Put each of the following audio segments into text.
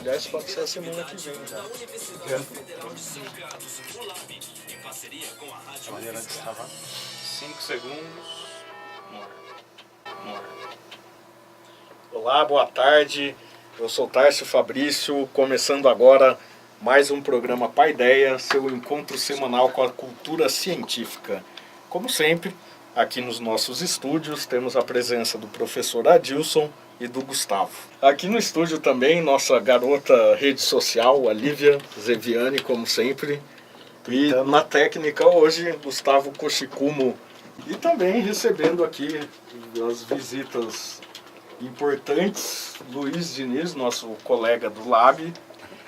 Aliás, pode ser a semana que vem já. Olha onde estava. 5 segundos. Mora. Olá, boa tarde. Eu sou Tárcio Fabrício, começando agora mais um programa Paideia, seu encontro semanal com a cultura científica. Como sempre, aqui nos nossos estúdios temos a presença do professor Adilson e do Gustavo. Aqui no estúdio também nossa garota rede social, a Lívia Zeviani, como sempre. E na técnica hoje, Gustavo Koshikumo. E também recebendo aqui as visitas importantes, Luiz Diniz, nosso colega do Lab.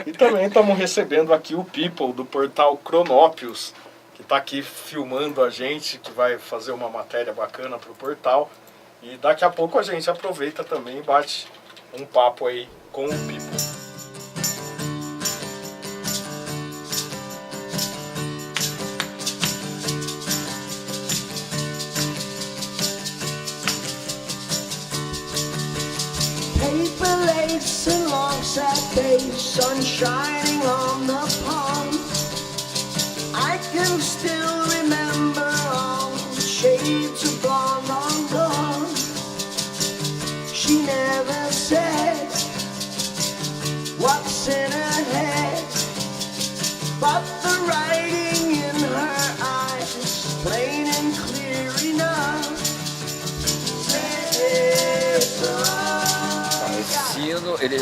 E também estamos recebendo aqui o People do portal Cronópios, que está aqui filmando a gente, que vai fazer uma matéria bacana para o portal. E daqui a pouco a gente aproveita também e bate um papo aí com o People. Paper lace and long sad days, sun shining on the pond. I can still remember all the shades of blonde long gone. She never said what's in her head, but the writing in her eyes, plain and clear enough, says Esse sino, ele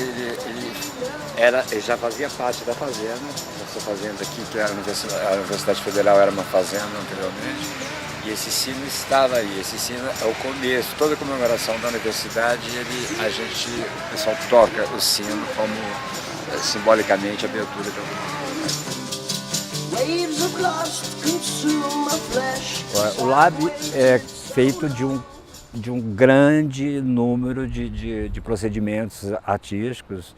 já fazia parte da fazenda, essa fazenda aqui, que era a Universidade Federal era uma fazenda anteriormente, e esse sino estava aí. Esse sino é o começo, toda a comemoração da universidade, o pessoal toca o sino como simbolicamente a abertura da universidade. O Lab é feito de um grande número de procedimentos artísticos,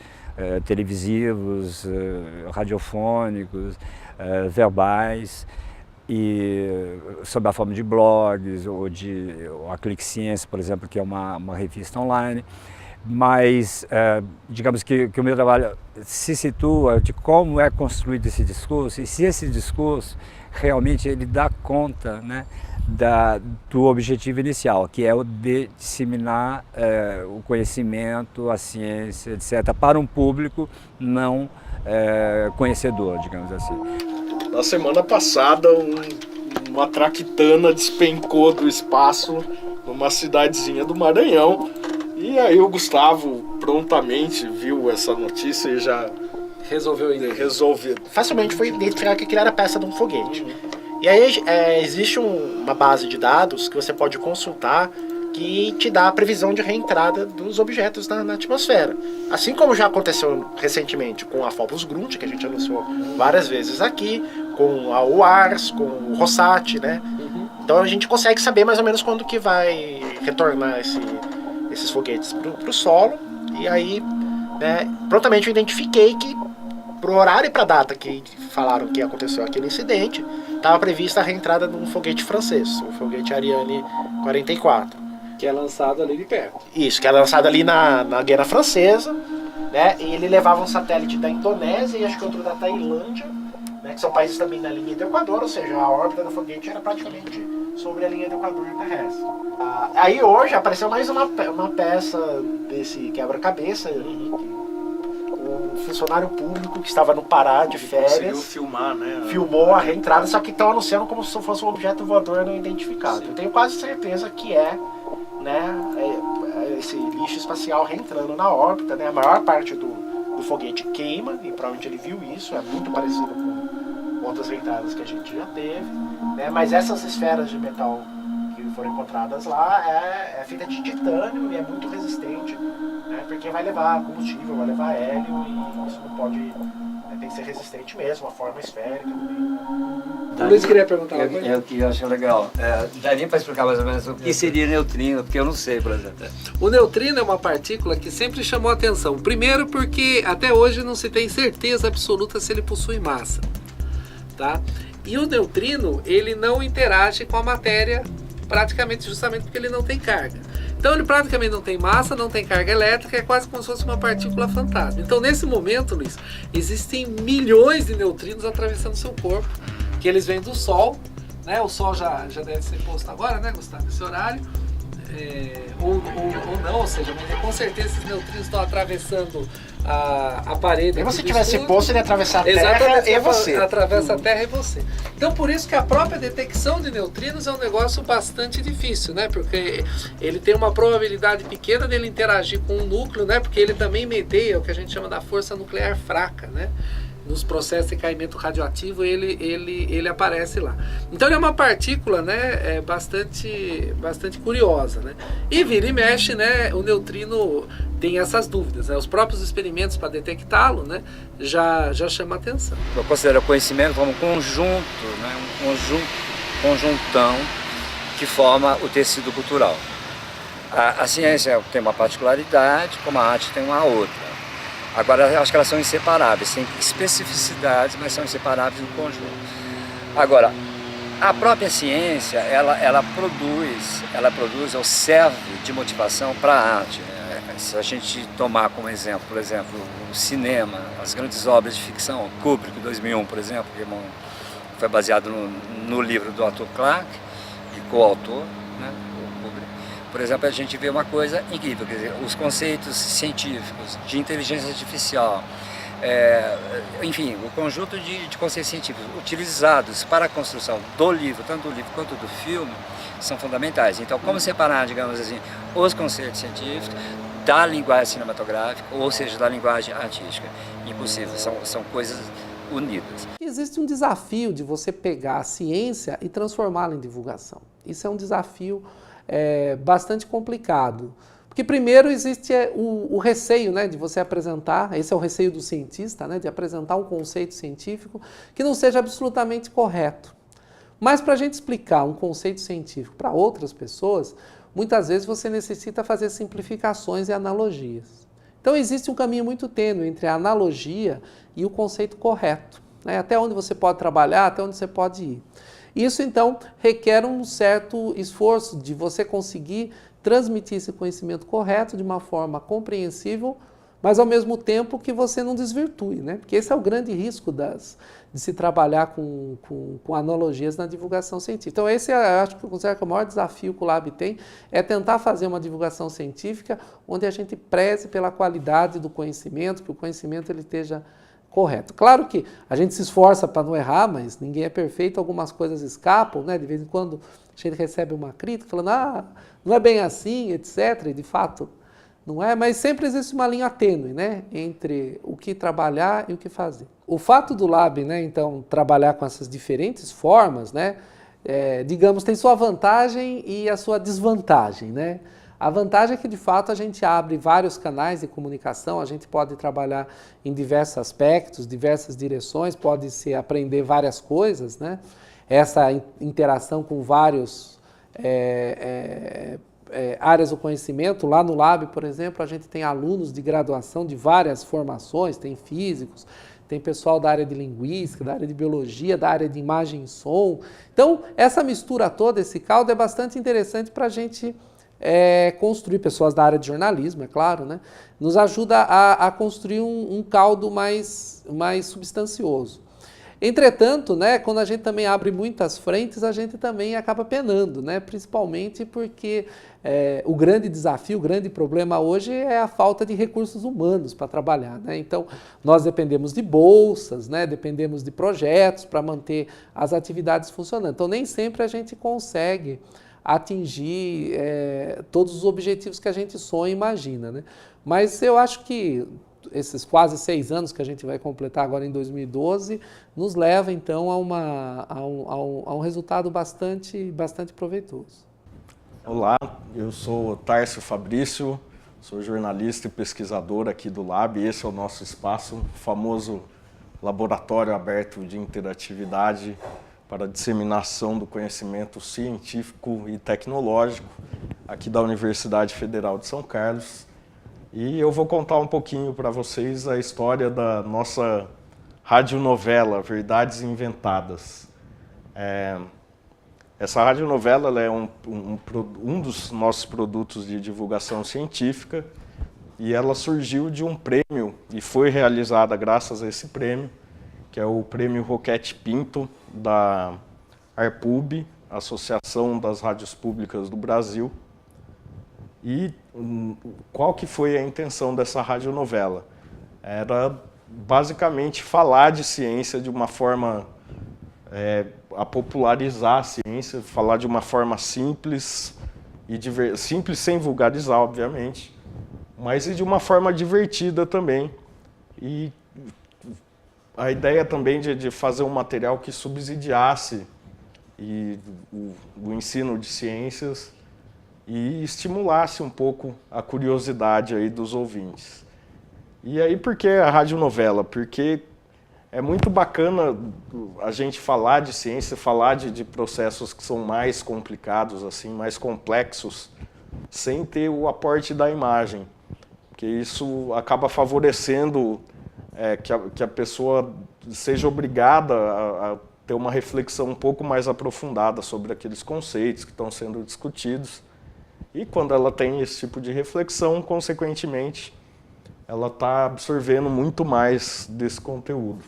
televisivos, radiofônicos, verbais, e sob a forma de blogs ou a Clique Ciência, por exemplo, que é uma revista online. Mas digamos que o meu trabalho se situa de como é construído esse discurso, e se esse discurso realmente ele dá conta, né, do objetivo inicial, que é o de disseminar o conhecimento, a ciência, etc., para um público não conhecedor, digamos assim. Na semana passada, uma traquitana despencou do espaço numa cidadezinha do Maranhão, e aí o Gustavo prontamente viu essa notícia e já resolveu. Facilmente foi identificar que aquilo era a peça de um foguete. E aí existe uma base de dados que você pode consultar que te dá a previsão de reentrada dos objetos na atmosfera. Assim como já aconteceu recentemente com a Phobos Grunt, que a gente anunciou várias vezes aqui, com a UARS, com o Rossat, né? Então a gente consegue saber mais ou menos quando que vai retornar esses foguetes para o solo. E aí, né, prontamente eu identifiquei que pro horário e pra data que falaram que aconteceu aquele incidente, estava prevista a reentrada de um foguete francês, o foguete Ariane 44. Que é lançado ali de perto. Isso, que é lançado ali na Guiana Francesa, né? E ele levava um satélite da Indonésia e acho que outro da Tailândia, né? Que são países também na linha do Equador, ou seja, a órbita do foguete era praticamente sobre a linha do Equador terrestre. Aí hoje apareceu mais uma peça desse quebra-cabeça, um funcionário público que estava no Pará de férias. Conseguiu filmar, né? Filmou a reentrada, só que estão anunciando como se fosse um objeto voador não identificado. Sim. Eu tenho quase certeza que né, esse lixo espacial reentrando na órbita, né? A maior parte do foguete queima, e provavelmente ele viu isso, é muito parecido com outras reentradas que a gente já teve, né? Mas essas esferas de metal que foram encontradas lá é feita de titânio e é muito resistente, né? Porque vai levar combustível, vai levar hélio, e isso não pode, tem que ser resistente mesmo, a forma esférica. O Luiz queria perguntar uma coisa. É o que eu acho legal. Daria para explicar mais ou menos o que seria neutrino, porque eu não sei, por exemplo. O neutrino é uma partícula que sempre chamou a atenção. Primeiro porque até hoje não se tem certeza absoluta se ele possui massa. Tá? E o neutrino, ele não interage com a matéria praticamente justamente porque ele não tem carga. Então ele praticamente não tem massa, não tem carga elétrica, é quase como se fosse uma partícula fantasma. Então nesse momento, Luiz, existem milhões de neutrinos atravessando o seu corpo, que eles vêm do Sol, né? O Sol já deve ser posto agora, né, Gustavo, nesse horário. Ou não, ou seja, mas com certeza esses neutrinos estão atravessando a parede. Se você tivesse posto, ele ia atravessar a Terra Exatamente, e você. Atravessa a Terra e você. Então por isso que a própria detecção de neutrinos é um negócio bastante difícil, né? Porque ele tem uma probabilidade pequena dele interagir com o núcleo, né? Porque ele também medeia o que a gente chama da força nuclear fraca, né? Nos processos de caimento radioativo ele aparece lá. Então ele é uma partícula, né, bastante curiosa, né? E vira e mexe, né, o neutrino tem essas dúvidas, né? Os próprios experimentos para detectá-lo, né, já chamam a atenção. Eu considero o conhecimento como um conjunto, né, conjuntão que forma o tecido cultural. A ciência tem uma particularidade, como a arte tem uma outra. Agora, eu acho que elas são inseparáveis, têm especificidades, mas são inseparáveis no conjunto. Agora, a própria ciência, ela produz ou serve de motivação para a arte. Se a gente tomar como exemplo, por exemplo, o cinema, as grandes obras de ficção, Kubrick, 2001, por exemplo, que foi baseado no livro do Arthur Clarke, e coautor, né? Por exemplo, a gente vê uma coisa incrível, quer dizer, os conceitos científicos de inteligência artificial, enfim, o conjunto de conceitos científicos utilizados para a construção do livro, tanto do livro quanto do filme, são fundamentais. Então, como separar, digamos assim, os conceitos científicos da linguagem cinematográfica, ou seja, da linguagem artística? Impossível, são coisas unidas. Existe um desafio de você pegar a ciência e transformá-la em divulgação. Isso é um desafio bastante complicado. Porque primeiro existe o receio, né, de você apresentar, esse é o receio do cientista, né, de apresentar um conceito científico que não seja absolutamente correto. Mas para a gente explicar um conceito científico para outras pessoas, muitas vezes você necessita fazer simplificações e analogias. Então existe um caminho muito tênue entre a analogia e o conceito correto, né, até onde você pode trabalhar, até onde você pode ir. Isso, então, requer um certo esforço de você conseguir transmitir esse conhecimento correto de uma forma compreensível, mas ao mesmo tempo que você não desvirtue, né? Porque esse é o grande risco de se trabalhar com analogias na divulgação científica. Então esse eu acho que eu considero que o maior desafio que o Lab tem é tentar fazer uma divulgação científica onde a gente preze pela qualidade do conhecimento, que o conhecimento ele esteja correto. Claro que a gente se esforça para não errar, mas ninguém é perfeito, algumas coisas escapam, né? De vez em quando a gente recebe uma crítica falando, não é bem assim, etc. E de fato não é, mas sempre existe uma linha tênue, né, entre o que trabalhar e o que fazer. O fato do Lab, né, então, trabalhar com essas diferentes formas, né, digamos, tem sua vantagem e a sua desvantagem, né? A vantagem é que, de fato, a gente abre vários canais de comunicação, a gente pode trabalhar em diversos aspectos, diversas direções, pode-se aprender várias coisas, né? Essa interação com vários áreas do conhecimento. Lá no Lab, por exemplo, a gente tem alunos de graduação de várias formações, tem físicos, tem pessoal da área de linguística, da área de biologia, da área de imagem e som. Então, essa mistura toda, esse caldo, é bastante interessante para a gente construir, pessoas da área de jornalismo, é claro, né? Nos ajuda a construir um caldo mais substancioso. Entretanto, né, quando a gente também abre muitas frentes, a gente também acaba penando, né? Principalmente porque o grande desafio, o grande problema hoje é a falta de recursos humanos para trabalhar, né? Então, nós dependemos de bolsas, né? Dependemos de projetos para manter as atividades funcionando. Então, nem sempre a gente consegue atingir todos os objetivos que a gente sonha e imagina, né? Mas eu acho que esses quase 6 anos que a gente vai completar agora em 2012 nos leva então a um resultado bastante proveitoso. Olá, eu sou Tárcio Fabrício, sou jornalista e pesquisador aqui do Lab. Esse é o nosso espaço, o famoso laboratório aberto de interatividade para a disseminação do conhecimento científico e tecnológico aqui da Universidade Federal de São Carlos. E eu vou contar um pouquinho para vocês a história da nossa radionovela Verdades Inventadas. Essa radionovela ela é um dos nossos produtos de divulgação científica e ela surgiu de um prêmio e foi realizada graças a esse prêmio, que é o Prêmio Roquete Pinto da ARPUB, Associação das Rádios Públicas do Brasil. E qual que foi a intenção dessa radionovela? Era basicamente falar de ciência de uma forma, a popularizar a ciência, falar de uma forma simples, simples sem vulgarizar, obviamente, mas e de uma forma divertida também. E a ideia também de fazer um material que subsidiasse o ensino de ciências e estimulasse um pouco a curiosidade aí dos ouvintes. E aí por que a radionovela? Porque é muito bacana a gente falar de ciência, falar de processos que são mais complicados, assim, mais complexos, sem ter o aporte da imagem. Porque isso acaba favorecendo que a pessoa seja obrigada a ter uma reflexão um pouco mais aprofundada sobre aqueles conceitos que estão sendo discutidos. E quando ela tem esse tipo de reflexão, consequentemente, ela está absorvendo muito mais desse conteúdo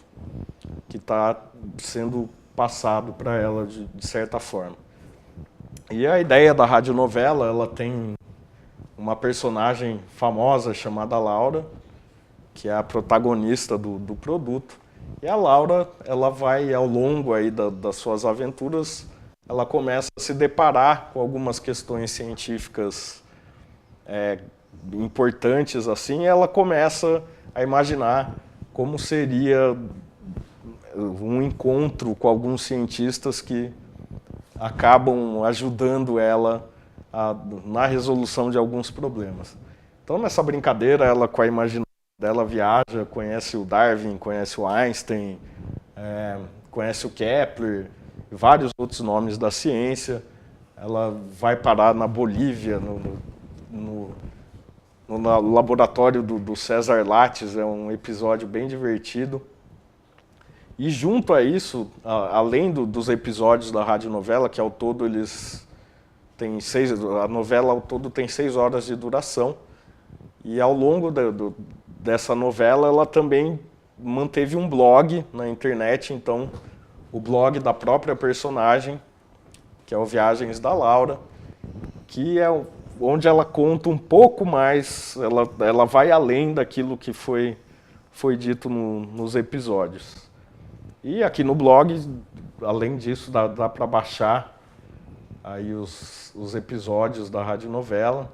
que está sendo passado para ela de certa forma. E a ideia da radionovela, ela tem uma personagem famosa chamada Laura, que é a protagonista do produto. E a Laura, ela vai, ao longo aí das suas aventuras, ela começa a se deparar com algumas questões científicas importantes, assim, e ela começa a imaginar como seria um encontro com alguns cientistas que acabam ajudando ela na resolução de alguns problemas. Então, nessa brincadeira, ela, com a imaginação dela, viaja, conhece o Darwin, conhece o Einstein, conhece o Kepler, vários outros nomes da ciência. Ela vai parar na Bolívia, no laboratório do César Lattes, é um episódio bem divertido. E junto a isso, além dos episódios da radionovela, que ao todo eles têm a novela ao todo tem 6 horas de duração, e ao longo dessa novela ela também manteve um blog na internet, então o blog da própria personagem, que é o Viagens da Laura, que é onde ela conta um pouco mais, ela vai além daquilo que foi dito nos episódios. E aqui no blog, além disso, dá para baixar aí os episódios da radionovela.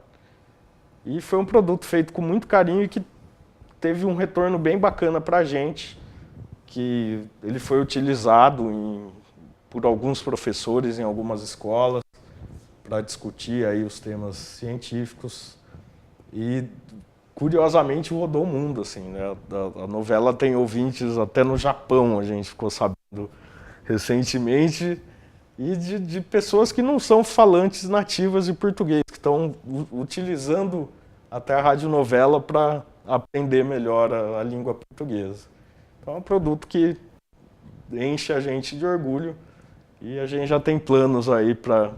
E foi um produto feito com muito carinho e que teve um retorno bem bacana para a gente, que ele foi utilizado por alguns professores em algumas escolas para discutir aí os temas científicos e, curiosamente, rodou o mundo, assim, né? A novela tem ouvintes até no Japão, a gente ficou sabendo recentemente, e de pessoas que não são falantes nativas de português, que estão utilizando até a radionovela para aprender melhor a língua portuguesa. Então é um produto que enche a gente de orgulho e a gente já tem planos aí para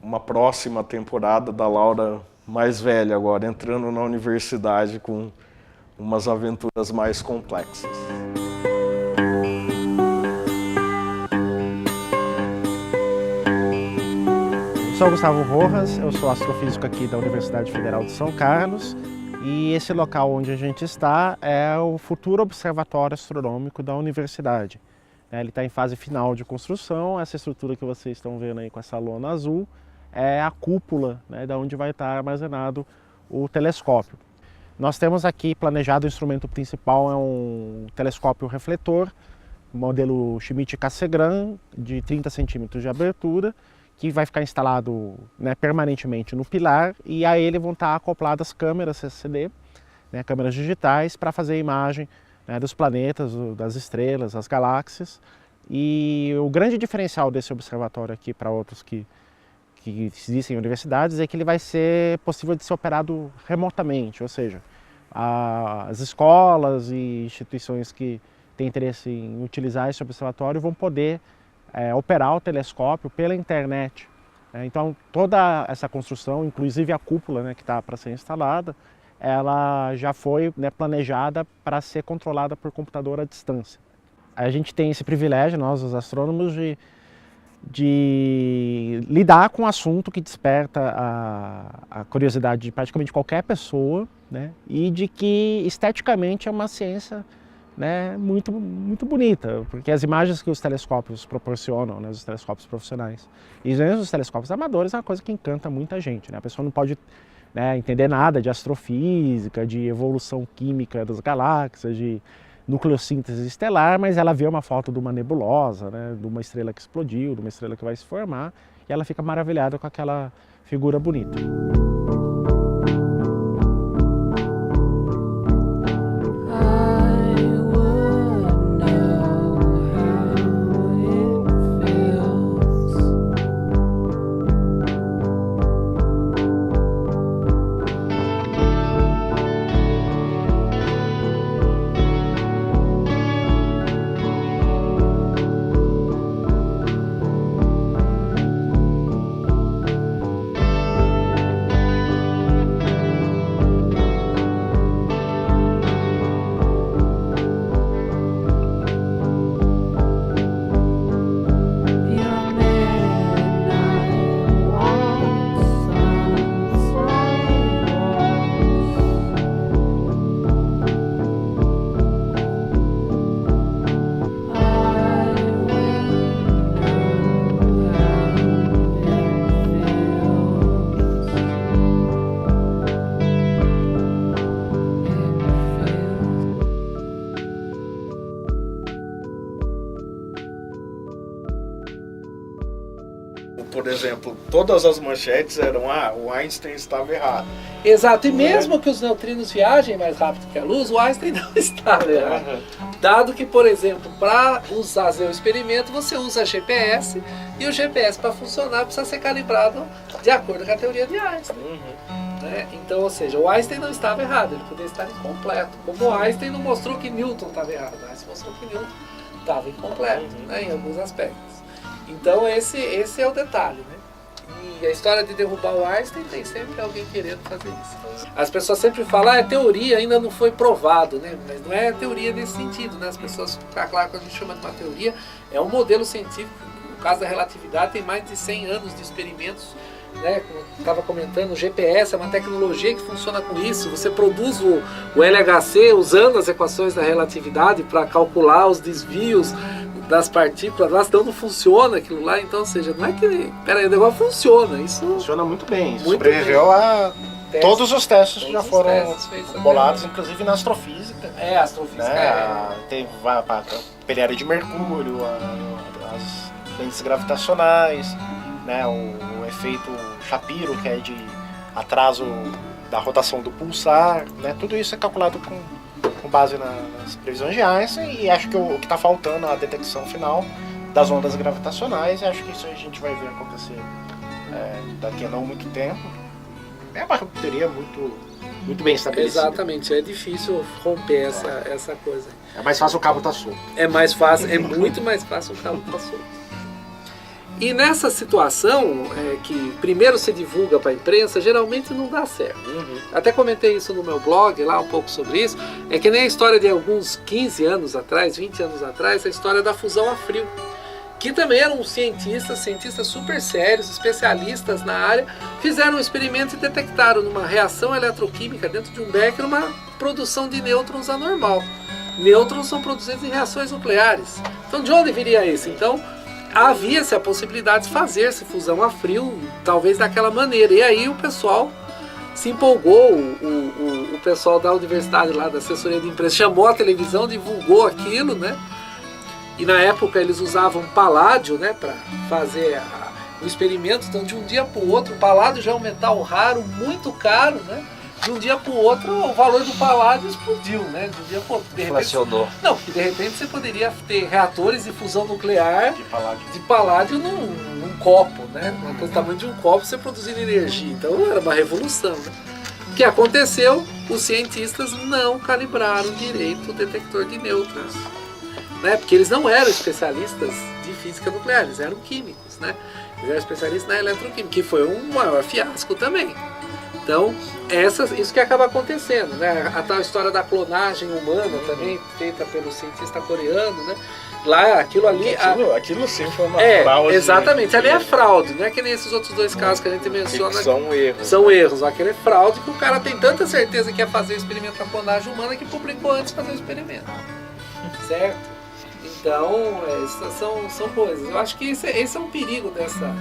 uma próxima temporada da Laura mais velha agora, entrando na universidade com umas aventuras mais complexas. Eu sou Gustavo Rojas, eu sou astrofísico aqui da Universidade Federal de São Carlos e esse local onde a gente está é o futuro observatório astronômico da universidade. Ele está em fase final de construção, essa estrutura que vocês estão vendo aí com essa lona azul é a cúpula, né, da onde vai estar armazenado o telescópio. Nós temos aqui planejado o instrumento principal, é um telescópio refletor, modelo Schmidt-Cassegrain, de 30 centímetros de abertura, que vai ficar instalado, né, permanentemente no pilar, e a ele vão estar acopladas câmeras CCD, né, câmeras digitais, para fazer a imagem, né, dos planetas, das estrelas, das galáxias. E o grande diferencial desse observatório aqui para outros que existem em universidades é que ele vai ser possível de ser operado remotamente, ou seja, as escolas e instituições que têm interesse em utilizar esse observatório vão poder operar o telescópio pela internet. Então toda essa construção, inclusive a cúpula, né, que está para ser instalada, ela já foi, né, planejada para ser controlada por computador à distância. A gente tem esse privilégio, nós os astrônomos, de lidar com um assunto que desperta a curiosidade de praticamente qualquer pessoa, né, e de que esteticamente é uma ciência, né, muito bonita, porque as imagens que os telescópios proporcionam, né, os telescópios profissionais e mesmo os telescópios amadores, é uma coisa que encanta muita gente, né? A pessoa não pode, né, entender nada de astrofísica, de evolução química das galáxias, de nucleossíntese estelar, mas ela vê uma foto de uma nebulosa, né, de uma estrela que explodiu, de uma estrela que vai se formar, e ela fica maravilhada com aquela figura bonita. Por exemplo, todas as manchetes eram o Einstein estava errado. Exato, e mesmo que os neutrinos viajem mais rápido que a luz, o Einstein não estava errado. Dado que, por exemplo, para fazer o experimento, você usa GPS, e o GPS, para funcionar, precisa ser calibrado de acordo com a teoria de Einstein. Né? Então, ou seja, o Einstein não estava errado, ele poderia estar incompleto. Como o Einstein não mostrou que Newton estava errado, o Einstein mostrou que Newton estava incompleto, né, em alguns aspectos. Então esse é o detalhe, né? E a história de derrubar o Einstein tem sempre alguém querendo fazer isso. As pessoas sempre falam, é teoria, ainda não foi provado, né? Mas não é teoria nesse sentido, né? As pessoas, claro, quando a gente chama de uma teoria, é um modelo científico. No caso da relatividade, tem mais de 100 anos de experimentos, né? Como eu estava comentando, o GPS é uma tecnologia que funciona com isso. Você produz o LHC usando as equações da relatividade para calcular os desvios das partículas lá, então não funciona aquilo lá, então, ou seja, não é que, peraí, o negócio funciona, isso funciona muito bem, muito sobreviveu bem. a todos os testes que já foram bolados, também. Inclusive na astrofísica. É, a astrofísica, né? Tem a periéria de Mercúrio, as lentes gravitacionais, né? O efeito Shapiro, que é de atraso da rotação do pulsar, né? Tudo isso é calculado com base nas previsões de Einstein, e acho que o que está faltando é a detecção final das ondas gravitacionais, e acho que isso a gente vai ver acontecer daqui a não muito tempo. É uma teoria muito bem estabelecida. Exatamente, é difícil romper essa coisa. É mais fácil o cabo estar solto. É mais fácil, é muito mais fácil o cabo estar solto. E nessa situação, que primeiro se divulga para a imprensa, geralmente não dá certo. Até comentei isso no meu blog, lá um pouco sobre isso. É que nem a história de alguns 15 anos atrás, 20 anos atrás, a história da fusão a frio. Que também eram cientistas super sérios, especialistas na área, fizeram um experimento e detectaram numa reação eletroquímica dentro de um becker uma produção de nêutrons anormal. Nêutrons são produzidos em reações nucleares. Então de onde viria isso? Então havia-se a possibilidade de fazer-se fusão a frio, talvez daquela maneira. E aí o pessoal se empolgou, o pessoal da universidade lá, da assessoria de imprensa, chamou a televisão, divulgou aquilo, né? E na época eles usavam paládio, né, para fazer o experimento. Então de um dia para o outro, o paládio já é um metal raro, muito caro, né? De um dia para o outro, o valor do paládio explodiu, né? De um dia para o outro. Inflacionou. Não, porque de repente você poderia ter reatores de fusão nuclear de paládio num copo, né? Uma coisa do tamanho de um copo, você produzindo energia. Então era uma revolução, né? O que aconteceu? Os cientistas não calibraram direito o detector de nêutrons, né? Porque eles não eram especialistas de física nuclear, eles eram químicos, né? Eles eram especialistas na eletroquímica, que foi um maior fiasco também. Então, isso que acaba acontecendo, né? A tal história da clonagem humana também, feita pelo cientista coreano, né? Lá, aquilo ali... Aquilo sim foi uma É, fraude. exatamente. Ali é fraude, não é que nem esses outros dois casos que a gente menciona. São erros. São erros. Aquele é fraude que o cara tem tanta certeza que ia fazer o experimento da clonagem humana que publicou antes de fazer o experimento. Certo? Então, essas são coisas. Eu acho que esse é um perigo dessa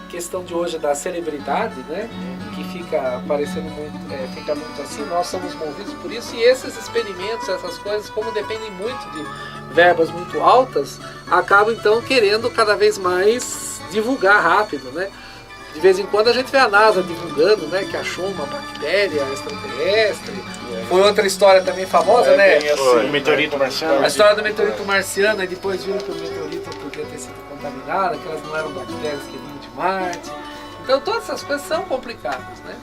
questão de hoje da celebridade, né? Que fica parecendo muito, fica muito assim, nós somos movidos por isso, e esses experimentos, essas coisas, como dependem muito de verbas muito altas, acabam então querendo cada vez mais divulgar rápido, né? De vez em quando a gente vê a NASA divulgando, né, que achou uma bactéria extraterrestre. Foi outra história também famosa, né? O meteorito marciano. A história do meteorito marciano, e depois viram que o meteorito podia ter sido contaminado, que elas não eram bactérias que vinham de Marte. Então todas essas coisas são complicadas, né?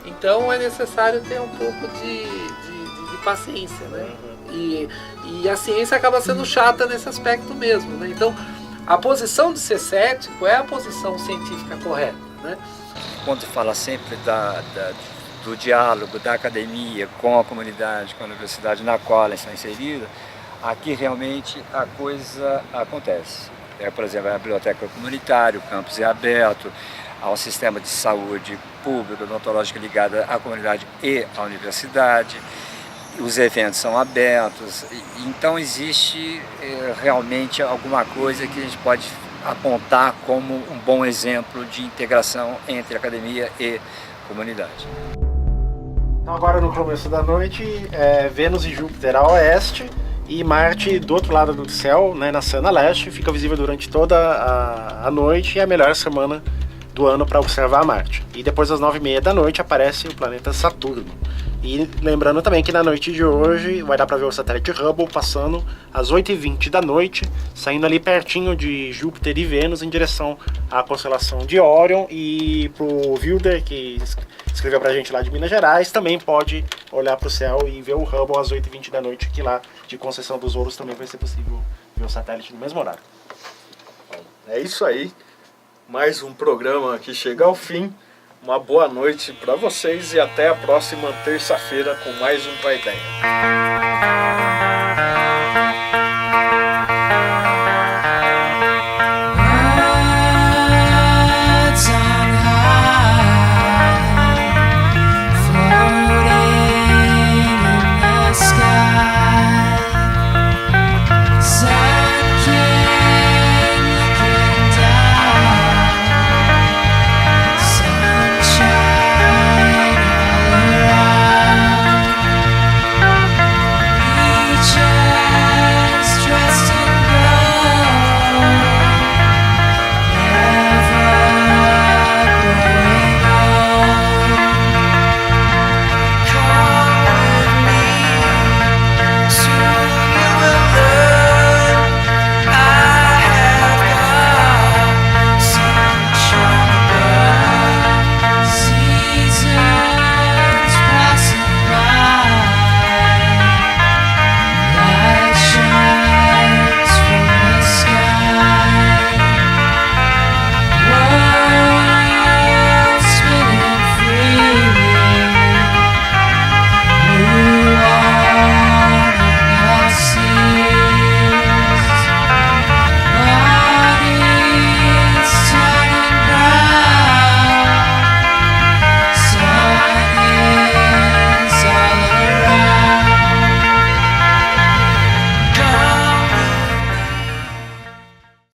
Então é necessário ter um pouco de paciência, né? E a ciência acaba sendo chata nesse aspecto mesmo, né? Então a posição de ser cético é a posição científica correta, né? Quando fala sempre do diálogo da academia com a comunidade, com a universidade na qual ela está inserida, aqui realmente a coisa acontece. Por exemplo, a biblioteca comunitária, o campus é aberto, há um sistema de saúde público, odontológico ligado à comunidade e à universidade, os eventos são abertos, então existe realmente alguma coisa que a gente pode apontar como um bom exemplo de integração entre academia e comunidade. Então agora no começo da noite, Vênus e Júpiter a oeste e Marte do outro lado do céu, né, na Sana Leste, fica visível durante toda a noite e é a melhor semana do ano para observar Marte. E depois às 9h30 da noite aparece o planeta Saturno. E lembrando também que na noite de hoje vai dar para ver o satélite Hubble passando às 8h20 da noite, saindo ali pertinho de Júpiter e Vênus em direção à constelação de Órion. E pro Wilder, que escreveu pra gente lá de Minas Gerais, também pode olhar pro céu e ver o Hubble às 8h20 da noite, que lá de Conceição dos Ouros também vai ser possível ver o satélite no mesmo horário. É isso aí. Mais um programa que chega ao fim. Uma boa noite para vocês e até a próxima terça-feira com mais um Paideia.